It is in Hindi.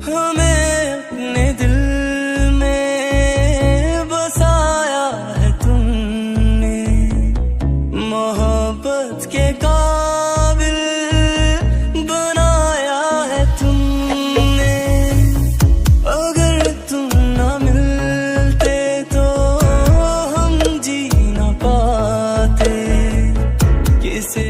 हमें अपने दिल में बसाया है तुमने, मोहब्बत के काबिल बनाया है तुमने। अगर तुम ना मिलते तो हम जी ना पाते, किसे